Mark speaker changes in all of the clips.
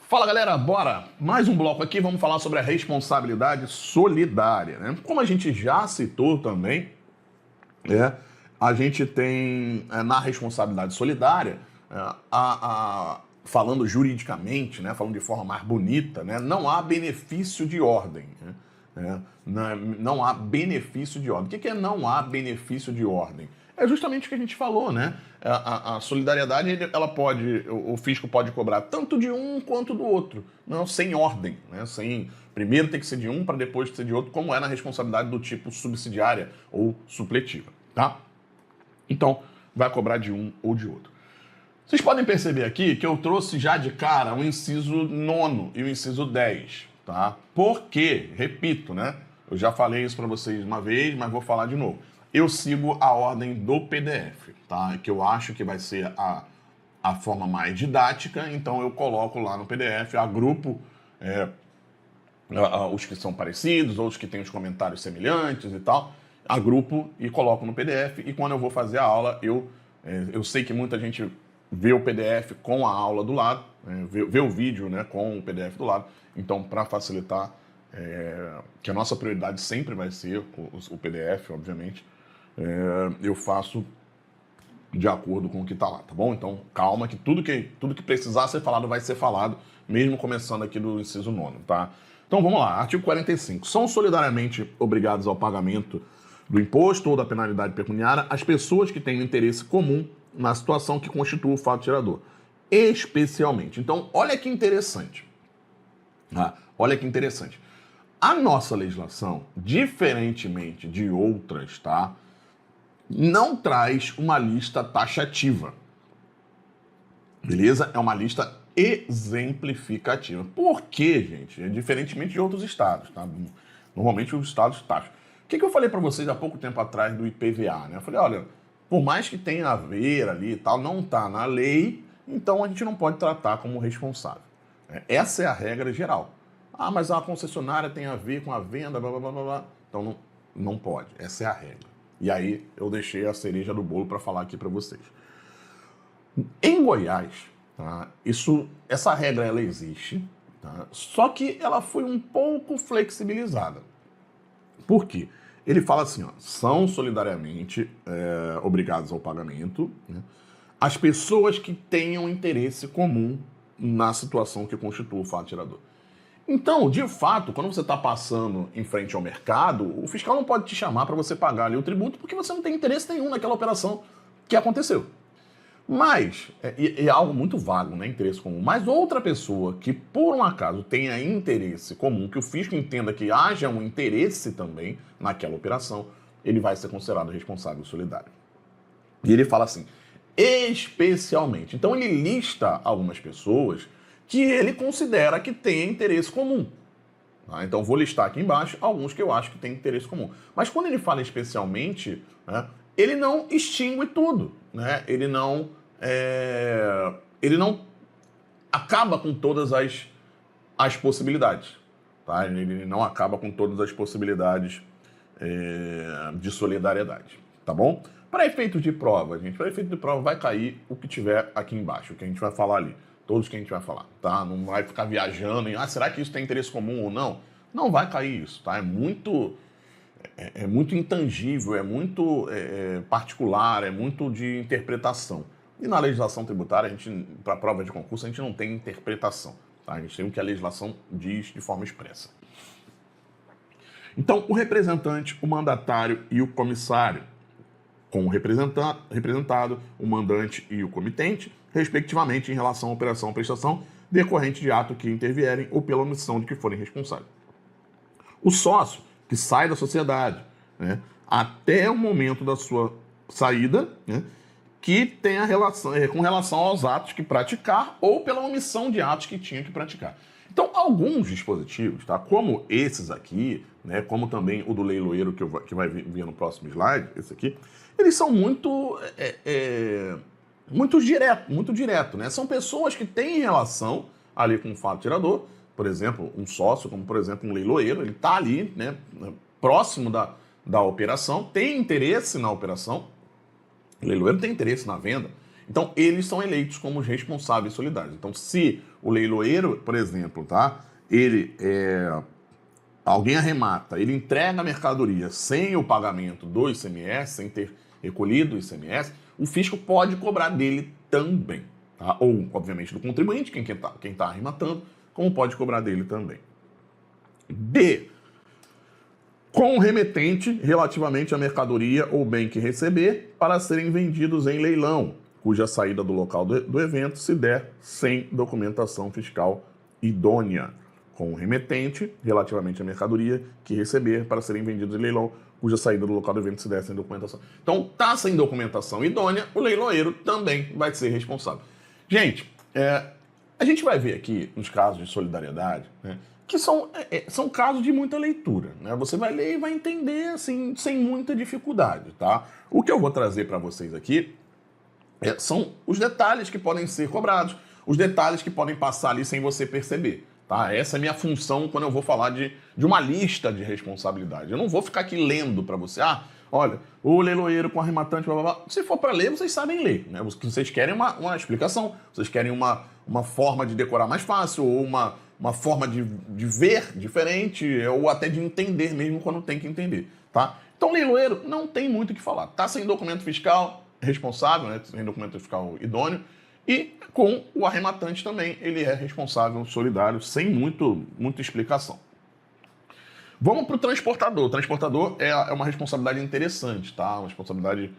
Speaker 1: Fala galera, bora! Mais um bloco aqui, vamos falar sobre a responsabilidade solidária, né? Como a gente já citou também, a gente tem na responsabilidade solidária, falando juridicamente, né, falando de forma mais bonita, né, não há benefício de ordem. Não há benefício de ordem. O que é não há benefício de ordem? É justamente o que a gente falou, né? A solidariedade, ela pode, o fisco pode cobrar tanto de um quanto do outro, não sem ordem, né? Primeiro tem que ser de um para depois ser de outro, como é na responsabilidade do tipo subsidiária ou supletiva, tá? Então, vai cobrar de um ou de outro. Vocês podem perceber aqui que eu trouxe já de cara o inciso 9 e o inciso 10, tá? Porque, repito, né? Eu já falei isso para vocês uma vez, mas vou falar de novo. Eu sigo a ordem do PDF, tá? Que eu acho que vai ser a forma mais didática, então eu coloco lá no PDF, agrupo os que são parecidos, outros que têm os comentários semelhantes e tal, agrupo e coloco no PDF, e quando eu vou fazer a aula, eu sei que muita gente vê o PDF com a aula do lado, vê o vídeo, né, com o PDF do lado, então para facilitar, que a nossa prioridade sempre vai ser o PDF, obviamente, eu faço de acordo com o que está lá, tá bom? Então, calma, que tudo que precisar ser falado vai ser falado, mesmo começando aqui do inciso 9, tá? Então, vamos lá. Artigo 45. São solidariamente obrigados ao pagamento do imposto ou da penalidade pecuniária as pessoas que têm um interesse comum na situação que constitua o fato gerador. Especialmente. Então, olha que interessante. Olha que interessante. A nossa legislação, diferentemente de outras, tá? Não traz uma lista taxativa. Beleza? É uma lista exemplificativa. Por quê, gente? Diferentemente de outros estados, tá? Normalmente os estados taxam. O que eu falei para vocês há pouco tempo atrás do IPVA, né? Eu falei, olha, por mais que tenha a ver ali e tal, não está na lei, então a gente não pode tratar como responsável. Essa é a regra geral. Ah, mas a concessionária tem a ver com a venda, blá, blá, blá, blá. Então não pode. Essa é a regra. E aí eu deixei a cereja do bolo para falar aqui para vocês. Em Goiás, tá, essa regra ela existe, tá, só que ela foi um pouco flexibilizada. Por quê? Ele fala assim, ó, são solidariamente obrigados ao pagamento, né, as pessoas que tenham interesse comum na situação que constitua o fato gerador. Então, de fato, quando você está passando em frente ao mercado, o fiscal não pode te chamar para você pagar ali o tributo porque você não tem interesse nenhum naquela operação que aconteceu. Mas, é algo muito vago, né? Interesse comum. Mas outra pessoa que, por um acaso, tenha interesse comum, que o fisco entenda que haja um interesse também naquela operação, ele vai ser considerado responsável solidário. E ele fala assim, especialmente. Então, ele lista algumas pessoas que ele considera que tem interesse comum. Tá? Então, vou listar aqui embaixo alguns que eu acho que tem interesse comum. Mas quando ele fala especialmente, né, ele não extingue tudo. Né? Ele não acaba com todas as possibilidades. Tá? Ele não acaba com todas as possibilidades de solidariedade. Tá bom? Para efeito de prova, gente, para efeito de prova vai cair o que tiver aqui embaixo, o que a gente vai falar ali. Todos que a gente vai falar, tá? Não vai ficar viajando em, será que isso tem interesse comum ou não? Não vai cair isso, tá? É muito intangível, é muito particular, é muito de interpretação. E na legislação tributária, para prova de concurso, a gente não tem interpretação, tá? A gente tem o que a legislação diz de forma expressa. Então, o representante, o mandatário e o comissário, com o representado, o mandante e o comitente, respectivamente, em relação à operação ou prestação decorrente de ato que intervierem ou pela omissão de que forem responsáveis. O sócio, que sai da sociedade, né, até o momento da sua saída, né, que tenha relação, com relação aos atos que praticar ou pela omissão de atos que tinha que praticar. Então, alguns dispositivos, tá, como esses aqui, né, como também o do leiloeiro que vai vir no próximo slide, esse aqui, eles são muito direto, né? São pessoas que têm relação ali com o fato gerador, por exemplo, um sócio, como por exemplo um leiloeiro, ele está ali, né, próximo da operação, tem interesse na operação, o leiloeiro tem interesse na venda, Então, eles são eleitos como os responsáveis solidários. Então, se o leiloeiro, por exemplo, tá, alguém arremata, ele entrega a mercadoria sem o pagamento do ICMS, sem ter recolhido o ICMS, o fisco pode cobrar dele também. Tá? Ou, obviamente, do contribuinte, quem tá arrematando, como pode cobrar dele também. B. Com o remetente relativamente à mercadoria ou bem que receber para serem vendidos em leilão, cuja saída do local do evento se der sem documentação fiscal idônea. Com o remetente relativamente à mercadoria que receber para serem vendidos em leilão, cuja saída do local do evento se der sem documentação. Então, tá sem documentação idônea, o leiloeiro também vai ser responsável. Gente, a gente vai ver aqui nos casos de solidariedade, né, que são casos de muita leitura, né? Você vai ler e vai entender assim, sem muita dificuldade, tá? O que eu vou trazer para vocês aqui são os detalhes que podem ser cobrados, os detalhes que podem passar ali sem você perceber, tá? Essa é a minha função quando eu vou falar de uma lista de responsabilidade. Eu não vou ficar aqui lendo para você, olha, o leiloeiro com arrematante, blá, blá, blá. Se for para ler, vocês sabem ler, né? Vocês querem uma explicação, vocês querem uma forma de decorar mais fácil, ou uma forma de ver diferente, ou até de entender mesmo quando tem que entender, tá? Então, leiloeiro não tem muito o que falar. Tá sem documento fiscal responsável, né? Sem documento fiscal idôneo, e com o arrematante também, ele é responsável solidário, sem muita explicação. Vamos para o transportador. O transportador é uma responsabilidade interessante, tá? Uma responsabilidade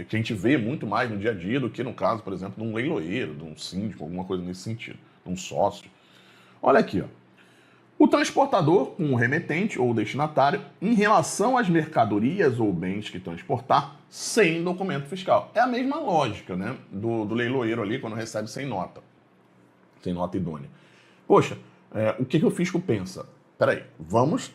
Speaker 1: que a gente vê muito mais no dia a dia do que no caso, por exemplo, de um leiloeiro, de um síndico, alguma coisa nesse sentido, de um sócio. Olha aqui, ó. O transportador, com o remetente ou destinatário, em relação às mercadorias ou bens que transportar sem documento fiscal. É a mesma lógica, né, do leiloeiro ali quando recebe sem nota idônea. Poxa, o que o fisco pensa? Peraí, vamos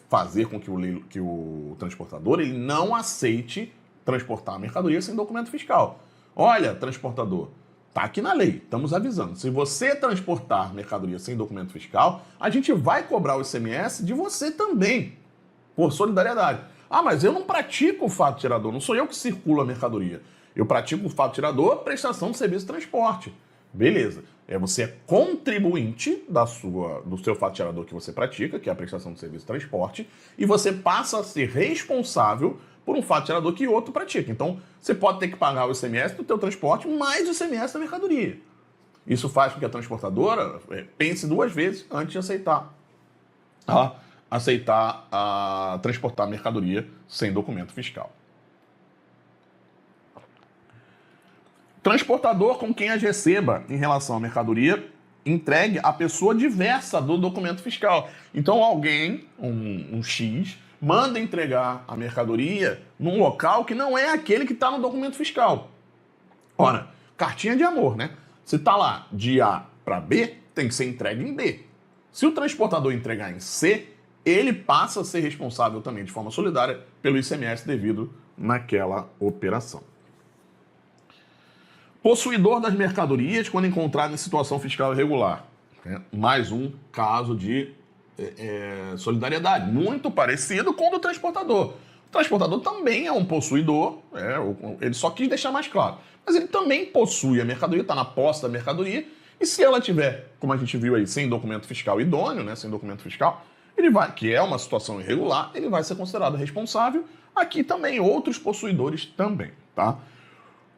Speaker 1: fazer com que o transportador ele não aceite transportar a mercadoria sem documento fiscal. Olha, transportador, tá aqui na lei, estamos avisando. Se você transportar mercadoria sem documento fiscal, a gente vai cobrar o ICMS de você também, por solidariedade. Mas eu não pratico o fato tirador, não sou eu que circulo a mercadoria. Eu pratico o fato tirador, prestação de serviço de transporte. Beleza. Você é contribuinte do seu fato tirador que você pratica, que é a prestação de serviço de transporte, e você passa a ser responsável por um fato tirador que outro pratica. Então, você pode ter que pagar o ICMS do teu transporte mais o ICMS da mercadoria. Isso faz com que a transportadora pense duas vezes antes de aceitar transportar a mercadoria sem documento fiscal. Transportador com quem as receba em relação à mercadoria entregue a pessoa diversa do documento fiscal. Então, alguém, um X, manda entregar a mercadoria num local que não é aquele que está no documento fiscal. Ora, cartinha de amor, né? Se está lá de A para B, tem que ser entregue em B. Se o transportador entregar em C, ele passa a ser responsável também de forma solidária pelo ICMS devido naquela operação. Possuidor das mercadorias quando encontrado em situação fiscal irregular. Mais um caso de solidariedade, muito parecido com o do transportador. O transportador também é um possuidor, ele só quis deixar mais claro. Mas ele também possui a mercadoria, está na posse da mercadoria, e se ela tiver, como a gente viu aí, sem documento fiscal idôneo, né, sem documento fiscal, que é uma situação irregular, ele vai ser considerado responsável. Aqui também, outros possuidores também, tá?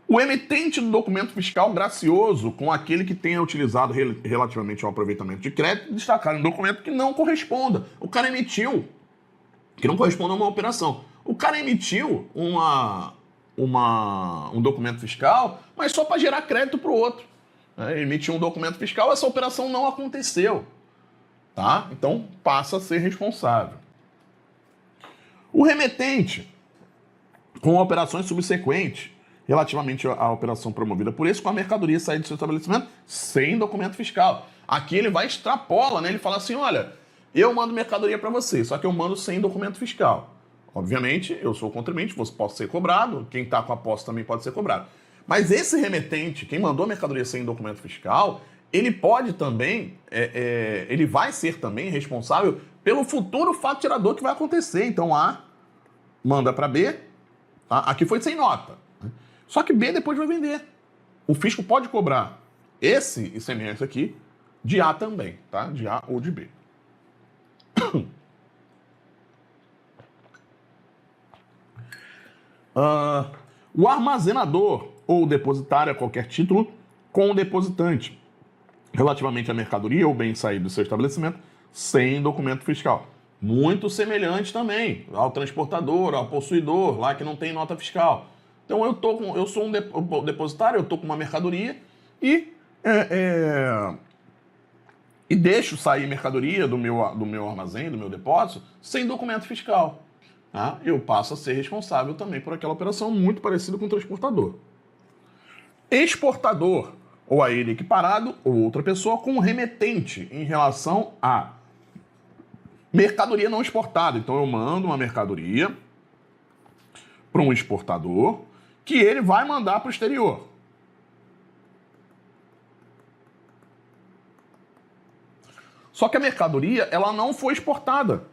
Speaker 1: O emitente do documento fiscal gracioso com aquele que tenha utilizado relativamente ao aproveitamento de crédito, destacar um documento que não corresponda. O cara emitiu, que não corresponde a uma operação. O cara emitiu um documento fiscal, mas só para gerar crédito para o outro. Emitiu um documento fiscal, essa operação não aconteceu. Tá? Então, passa a ser responsável. O remetente, com operações subsequentes, relativamente à operação promovida por esse, com a mercadoria sair do seu estabelecimento sem documento fiscal. Aqui ele vai extrapola, né? Ele fala assim, olha, eu mando mercadoria para você, só que eu mando sem documento fiscal. Obviamente, eu sou o contribuinte, você pode ser cobrado, quem está com a posse também pode ser cobrado. Mas esse remetente, quem mandou a mercadoria sem documento fiscal, ele pode também, ele vai ser também responsável pelo futuro fato tirador que vai acontecer. Então, A manda para B, tá? Aqui foi sem nota. Só que B depois vai vender. o fisco pode cobrar esse ICMS aqui de A também, tá? De A ou de B. O armazenador ou depositário a qualquer título com o depositante relativamente à mercadoria ou bem saído do seu estabelecimento sem documento fiscal. Muito semelhante também ao transportador, ao possuidor, lá que não tem nota fiscal. Então eu sou um depositário, eu estou com uma mercadoria e deixo sair mercadoria do meu armazém, do meu depósito, sem documento fiscal. Tá? Eu passo a ser responsável também por aquela operação, muito parecido com o transportador. Exportador, ou a ele equiparado, ou outra pessoa com remetente em relação a mercadoria não exportada. Então eu mando uma mercadoria para um exportador que ele vai mandar para o exterior. Só que a mercadoria, ela não foi exportada,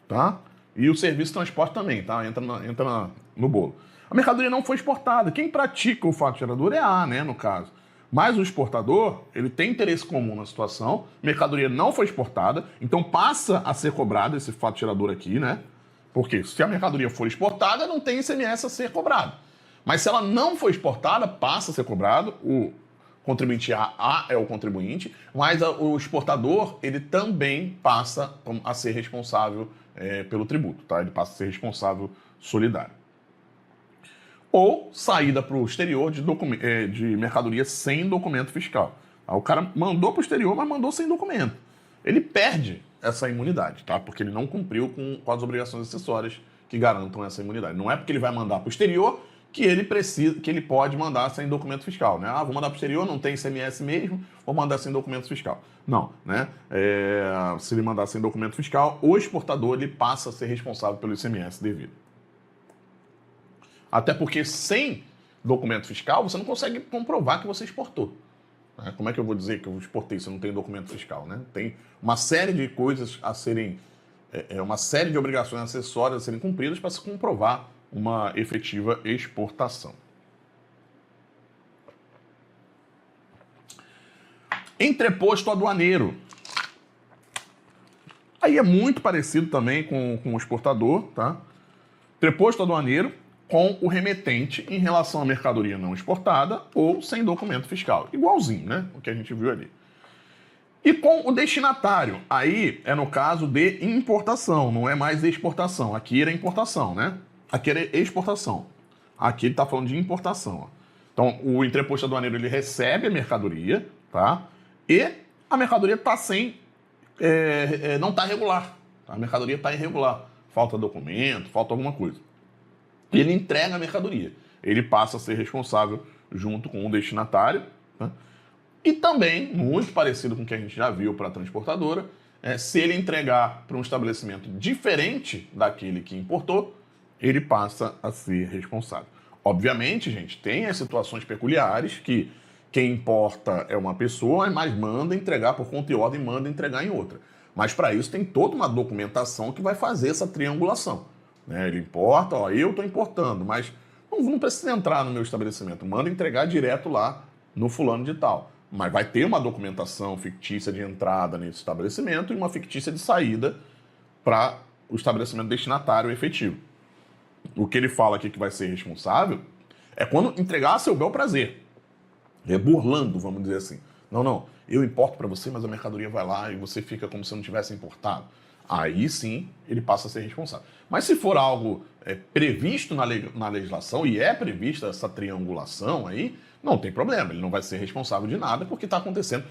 Speaker 1: tá? E o serviço de transporte também, tá? Entra no bolo. A mercadoria não foi exportada. Quem pratica o fato gerador é A, né, no caso. Mas o exportador, ele tem interesse comum na situação, mercadoria não foi exportada, então passa a ser cobrado esse fato gerador aqui, né? Porque se a mercadoria for exportada, não tem ICMS a ser cobrado. Mas se ela não for exportada, passa a ser cobrado. O contribuinte A é o contribuinte, mas o exportador, ele também passa a ser responsável pelo tributo, tá? Ele passa a ser responsável solidário. Ou saída para o exterior de mercadoria sem documento fiscal. O cara mandou para o exterior, mas mandou sem documento. Ele perde essa imunidade, tá? Porque ele não cumpriu com as obrigações acessórias que garantam essa imunidade. Não é porque ele vai mandar para o exterior que ele pode mandar sem documento fiscal, né? Vou mandar para o exterior, não tem ICMS mesmo, vou mandar sem documento fiscal. Não, né? Se ele mandar sem documento fiscal, o exportador ele passa a ser responsável pelo ICMS devido. Até porque sem documento fiscal, você não consegue comprovar que você exportou. Como é que eu vou dizer que eu exportei se eu não tenho documento fiscal, né? Tem uma série de coisas a serem... uma série de obrigações acessórias a serem cumpridas para se comprovar uma efetiva exportação. Entreposto aduaneiro. Aí é muito parecido também com o exportador, tá? Entreposto aduaneiro com o remetente em relação à mercadoria não exportada ou sem documento fiscal. Igualzinho, né? O que a gente viu ali. E com o destinatário, aí é no caso de importação, não é mais de exportação. Aqui era importação, né? Aqui era exportação. Aqui ele está falando de importação. Ó. Então, o entreposto aduaneiro, ele recebe a mercadoria, tá? E a mercadoria está sem... não está regular. A mercadoria está irregular. Falta documento, falta alguma coisa. Ele entrega a mercadoria. Ele passa a ser responsável junto com o destinatário. Tá? E também, muito parecido com o que a gente já viu para a transportadora, se ele entregar para um estabelecimento diferente daquele que importou, ele passa a ser responsável. Obviamente, gente, tem as situações peculiares que quem importa é uma pessoa, mas manda entregar por conta e ordem, manda entregar em outra. Mas para isso tem toda uma documentação que vai fazer essa triangulação. Ele importa, eu estou importando, mas não precisa entrar no meu estabelecimento, manda entregar direto lá no fulano de tal. Mas vai ter uma documentação fictícia de entrada nesse estabelecimento e uma fictícia de saída para o estabelecimento destinatário efetivo. O que ele fala aqui que vai ser responsável é quando entregar a seu bel prazer. Burlando, vamos dizer assim. Não, eu importo para você, mas a mercadoria vai lá e você fica como se não tivesse importado. Aí sim, ele passa a ser responsável. Mas se for algo previsto na legislação, e é prevista essa triangulação aí, não tem problema, ele não vai ser responsável de nada, porque está acontecendo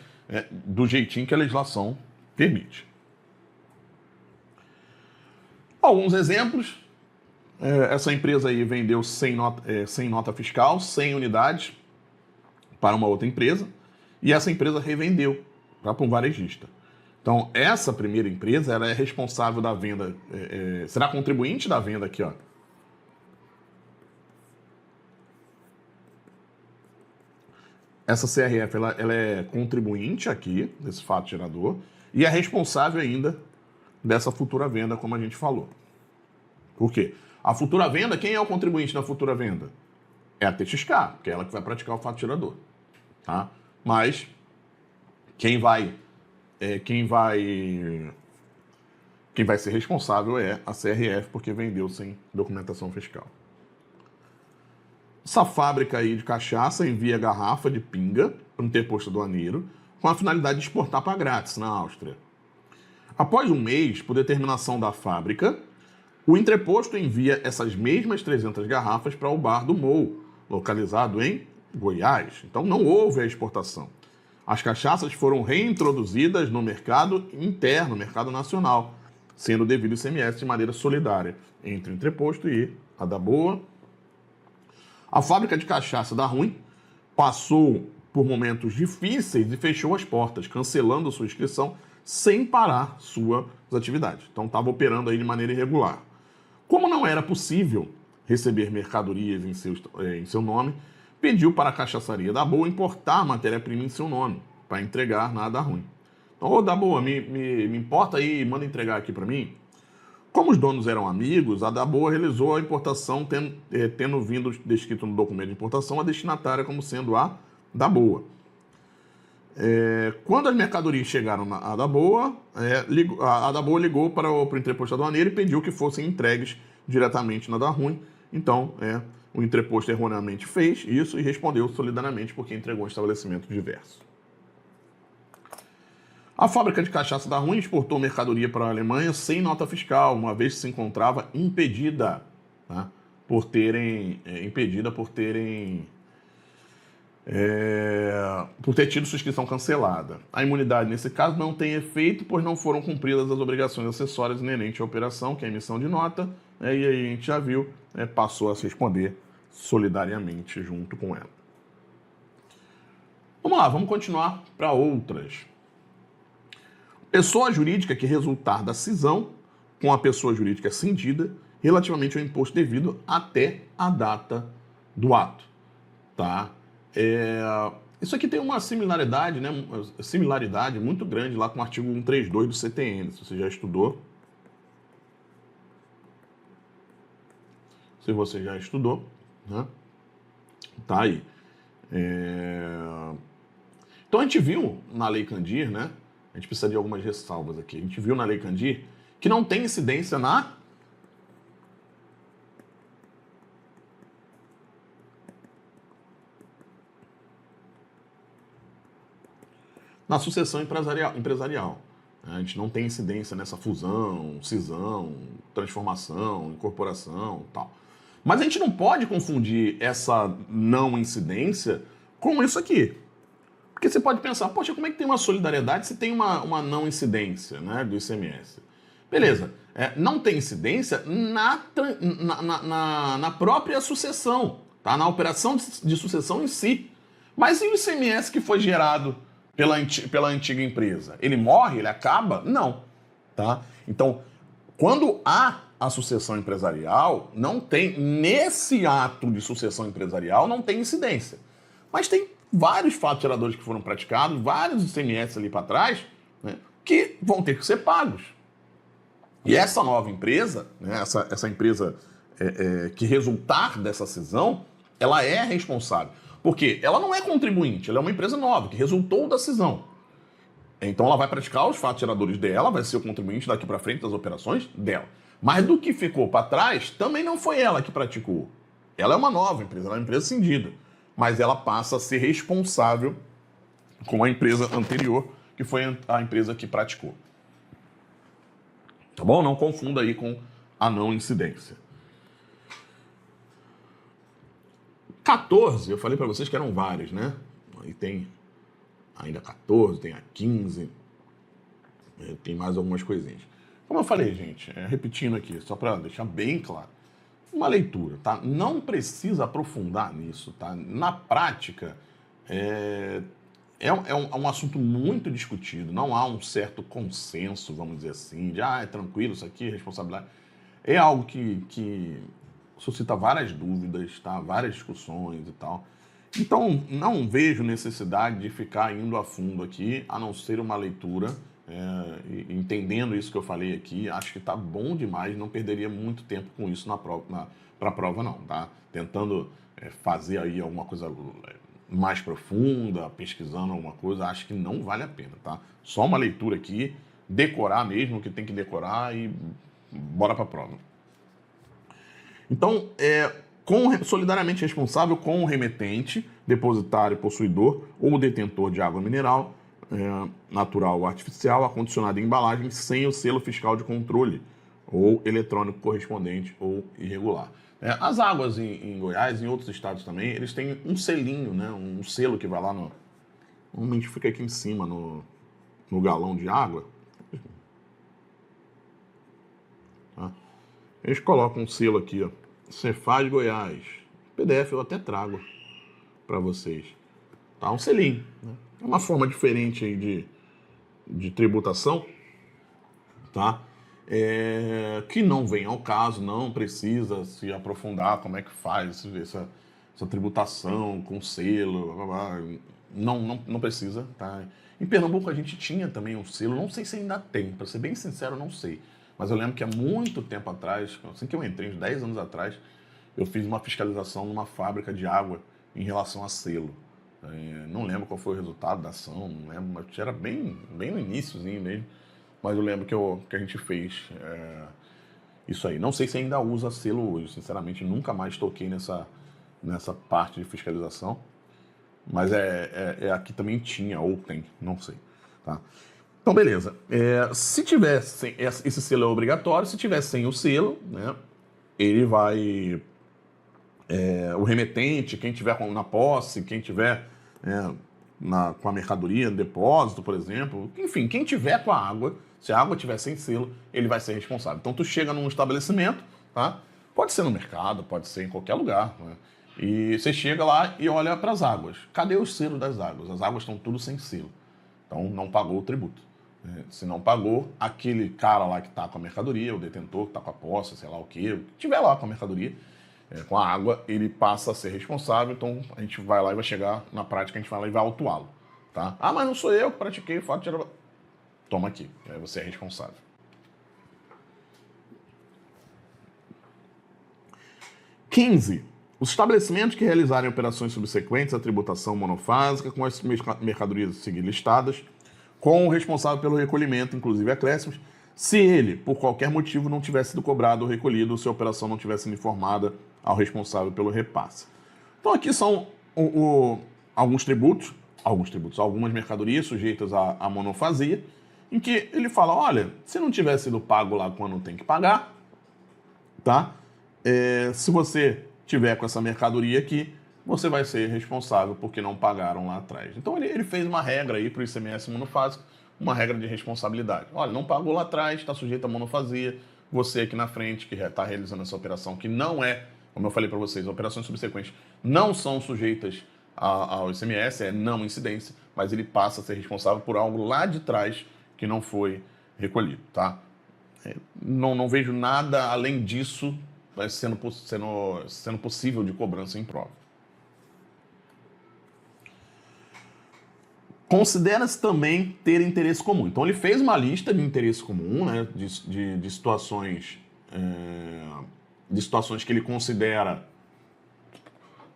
Speaker 1: do jeitinho que a legislação permite. Alguns exemplos. Essa empresa aí vendeu sem nota fiscal, 100 unidades para uma outra empresa, e essa empresa revendeu para um varejista. Então, essa primeira empresa, ela é responsável da venda, será contribuinte da venda aqui, ó. Essa CRF, ela é contribuinte aqui, desse fato gerador, e é responsável ainda dessa futura venda, como a gente falou. Por quê? A futura venda, quem é o contribuinte da futura venda? É a TXK, que é ela que vai praticar o fato gerador. tá? Mas quem vai ser responsável é a CRF, porque vendeu sem documentação fiscal. Essa fábrica aí de cachaça envia garrafa de pinga para o interposto aduaneiro com a finalidade de exportar para grátis na Áustria. Após um mês, por determinação da fábrica, o entreposto envia essas mesmas 300 garrafas para o bar do Mou, localizado em Goiás. Então não houve a exportação. As cachaças foram reintroduzidas no mercado interno, mercado nacional, sendo devido ICMS de maneira solidária entre o entreposto e a da Boa. A fábrica de cachaça da Ruim passou por momentos difíceis e fechou as portas, cancelando sua inscrição sem parar suas atividades. Então estava operando aí de maneira irregular. Como não era possível receber mercadorias em seu nome, pediu para a cachaçaria da Boa importar matéria-prima em seu nome, para entregar na da Ruim. Então, ô da Boa, me importa aí, manda entregar aqui para mim. Como os donos eram amigos, a da Boa realizou a importação, tendo vindo descrito no documento de importação a destinatária como sendo a da Boa. Quando as mercadorias chegaram na da Boa, a da Boa ligou para o entreposto aduaneiro e pediu que fossem entregues diretamente na da Ruim. Então, o entreposto erroneamente fez isso e respondeu solidariamente porque entregou um estabelecimento diverso. A fábrica de cachaça da Ruim exportou mercadoria para a Alemanha sem nota fiscal, uma vez que se encontrava impedida, tá? por ter tido sua inscrição cancelada. A imunidade, nesse caso, não tem efeito, pois não foram cumpridas as obrigações acessórias inerentes à operação, que é a emissão de nota, e aí a gente já viu, passou a se responder solidariamente junto com ela. Vamos lá, vamos continuar para outras. Pessoa jurídica que resultar da cisão com a pessoa jurídica cindida relativamente ao imposto devido até a data do ato, tá? Isso aqui tem uma similaridade, né? Similaridade muito grande lá com o artigo 132 do CTN, se você já estudou. Se você já estudou, né? Tá aí. Então a gente viu na Lei Candir, né? A gente precisa de algumas ressalvas aqui. A gente viu na Lei Candir que não tem incidência na sucessão empresarial. A gente não tem incidência nessa fusão, cisão, transformação, incorporação e tal. Mas a gente não pode confundir essa não incidência com isso aqui. Porque você pode pensar, poxa, como é que tem uma solidariedade se tem uma não incidência, né, do ICMS? Beleza, não tem incidência na própria sucessão, tá? Na operação de sucessão em si. Mas e o ICMS que foi gerado pela antiga empresa? Ele morre? Ele acaba? Não. Tá? Então, quando há a sucessão empresarial, não tem, nesse ato de sucessão empresarial, não tem incidência. Mas tem vários fatos geradores que foram praticados, vários ICMS ali para trás, né, que vão ter que ser pagos. E essa nova empresa, né, essa empresa que resultar dessa cisão, ela é responsável. Porque ela não é contribuinte, ela é uma empresa nova, que resultou da cisão. Então ela vai praticar os fatos geradores dela, vai ser o contribuinte daqui para frente das operações dela. Mas do que ficou para trás, também não foi ela que praticou. Ela é uma nova empresa, ela é uma empresa cindida. Mas ela passa a ser responsável com a empresa anterior, que foi a empresa que praticou. Tá bom? Não confunda aí com a não incidência. 14, eu falei para vocês que eram vários, né? Aí tem ainda 14, tem a 15, tem mais algumas coisinhas. Como eu falei, gente, repetindo aqui, só para deixar bem claro, uma leitura, tá? Não precisa aprofundar nisso, tá? Na prática, é um assunto muito discutido, não há um certo consenso, vamos dizer assim, de é tranquilo, isso aqui, responsabilidade. É algo que suscita várias dúvidas, tá? Várias discussões e tal. Então, não vejo necessidade de ficar indo a fundo aqui, a não ser uma leitura, entendendo isso que eu falei aqui, acho que está bom demais, não perderia muito tempo com isso para a prova não, tá? Tentando fazer aí alguma coisa mais profunda, pesquisando alguma coisa, acho que não vale a pena, tá? Só uma leitura aqui, decorar mesmo o que tem que decorar e bora para a prova. Então, solidariamente responsável com o remetente, depositário, possuidor ou detentor de água mineral, natural ou artificial, acondicionada em embalagem, sem o selo fiscal de controle, ou eletrônico correspondente ou irregular. As águas em Goiás e em outros estados também, eles têm um selinho, né, um selo que vai lá no... Normalmente fica aqui em cima, no galão de água. Tá? Eles colocam um selo aqui, ó. Cefaz Goiás. PDF eu até trago para vocês. Tá? Um selinho. Né? É uma forma diferente aí de tributação, tá? Que não vem ao caso, não precisa se aprofundar como é que faz essa tributação com selo, blá, blá, blá. Não precisa, tá? Em Pernambuco a gente tinha também um selo, não sei se ainda tem, para ser bem sincero, não sei. Mas eu lembro que há muito tempo atrás, assim que eu entrei, uns 10 anos atrás, eu fiz uma fiscalização numa fábrica de água em relação a selo. Não lembro qual foi o resultado da ação, não lembro, mas era bem no iniciozinho mesmo. Mas eu lembro que a gente fez isso aí. Não sei se ainda usa selo hoje, sinceramente, nunca mais toquei nessa parte de fiscalização. Mas aqui também tinha, ou tem, não sei. Tá? Então, beleza. Se tiver esse selo é obrigatório, se tiver sem o selo, né, ele vai... o remetente, quem tiver na posse, quem tiver com a mercadoria no depósito, por exemplo, enfim, quem tiver com a água, se a água tiver sem selo, ele vai ser responsável. Então, tu chega num estabelecimento, tá? Pode ser no mercado, pode ser em qualquer lugar, né? E você chega lá e olha para as águas. Cadê os selos das águas? As águas estão tudo sem selo. Então, não pagou o tributo. Se não pagou, aquele cara lá que está com a mercadoria, o detentor que está com a posse, sei lá o quê, que tiver lá com a mercadoria, com a água, ele passa a ser responsável. Então, a gente vai lá e vai chegar na prática, a gente vai lá e vai autuá-lo. Tá? Ah, mas não sou eu que pratiquei o fato de... Toma aqui, aí você é responsável. 15. Os estabelecimentos que realizarem operações subsequentes à tributação monofásica com as mercadorias a seguir listadas, com o responsável pelo recolhimento, inclusive acréscimos, se ele, por qualquer motivo, não tivesse sido cobrado ou recolhido, ou se a operação não tivesse sido informada ao responsável pelo repasse. Então aqui são alguns tributos, algumas mercadorias sujeitas à monofasia, em que ele fala, olha, se não tiver sido pago lá quando tem que pagar, tá? Se você tiver com essa mercadoria aqui, você vai ser responsável porque não pagaram lá atrás. Então ele fez uma regra aí para o ICMS monofásico, uma regra de responsabilidade. Olha, não pagou lá atrás, está sujeito à monofasia, você aqui na frente que está realizando essa operação, que não é, como eu falei para vocês, operações subsequentes não são sujeitas ao ICMS, é não incidência, mas ele passa a ser responsável por algo lá de trás que não foi recolhido, tá? Não vejo nada além disso sendo possível de cobrança em prova. Considera-se também ter interesse comum. Então ele fez uma lista de interesse comum, né, de situações que ele considera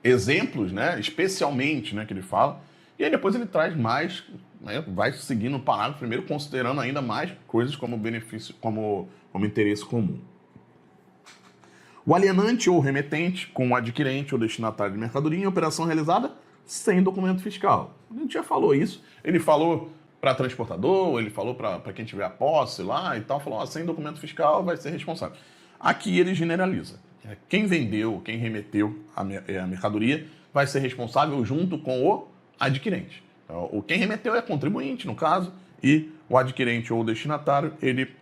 Speaker 1: exemplos, né, especialmente, né, que ele fala, e aí depois ele traz mais, né, vai seguindo o parágrafo primeiro, considerando ainda mais coisas como benefício, como interesse comum. O alienante ou remetente com o adquirente ou destinatário de mercadoria em operação realizada sem documento fiscal. A gente já falou isso. Ele falou para transportador, ele falou para quem tiver a posse lá e tal, falou, sem documento fiscal vai ser responsável. Aqui ele generaliza. Quem vendeu, quem remeteu a mercadoria vai ser responsável junto com o adquirente. Então, quem remeteu é contribuinte, no caso, e o adquirente ou destinatário, ele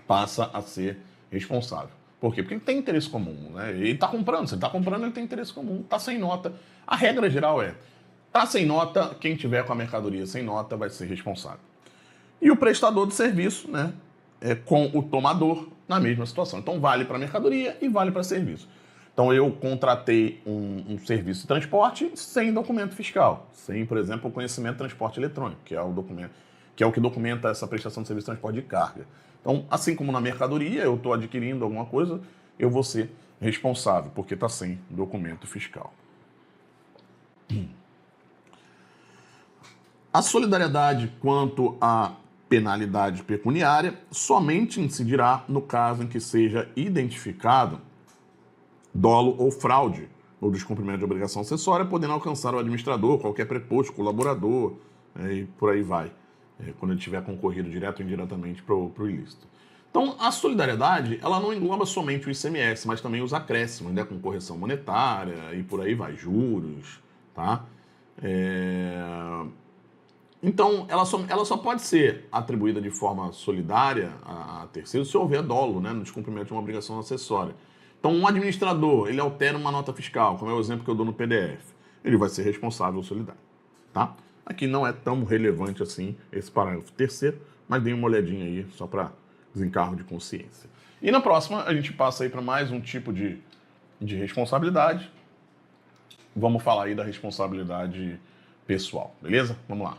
Speaker 1: passa a ser responsável. Por quê? Porque ele tem interesse comum, né? Ele está comprando, se ele está comprando, ele tem interesse comum, está sem nota. A regra geral está sem nota, quem tiver com a mercadoria sem nota vai ser responsável. E o prestador de serviço, né, com o tomador na mesma situação. Então vale para mercadoria e vale para serviço. Então eu contratei um serviço de transporte sem documento fiscal, sem, por exemplo, o conhecimento de transporte eletrônico, que é o que documenta essa prestação de serviço de transporte de carga. Então, assim como na mercadoria, eu estou adquirindo alguma coisa, eu vou ser responsável, porque está sem documento fiscal. A solidariedade quanto à penalidade pecuniária somente incidirá no caso em que seja identificado dolo ou fraude ou descumprimento de obrigação acessória, podendo alcançar o administrador, qualquer preposto, colaborador, e por aí vai, quando ele tiver concorrido direto ou indiretamente para o ilícito. Então, a solidariedade, ela não engloba somente o ICMS, mas também os acréscimos, né, com correção monetária e por aí vai, juros, tá? Então, ela só pode ser atribuída de forma solidária a terceiros se houver dolo, né, no descumprimento de uma obrigação acessória. Então, um administrador, ele altera uma nota fiscal, como é o exemplo que eu dou no PDF, ele vai ser responsável solidário, tá? Aqui não é tão relevante assim esse parágrafo terceiro, mas dê uma olhadinha aí só para desencargo de consciência. E na próxima, a gente passa aí para mais um tipo de responsabilidade. Vamos falar aí da responsabilidade pessoal, beleza? Vamos lá.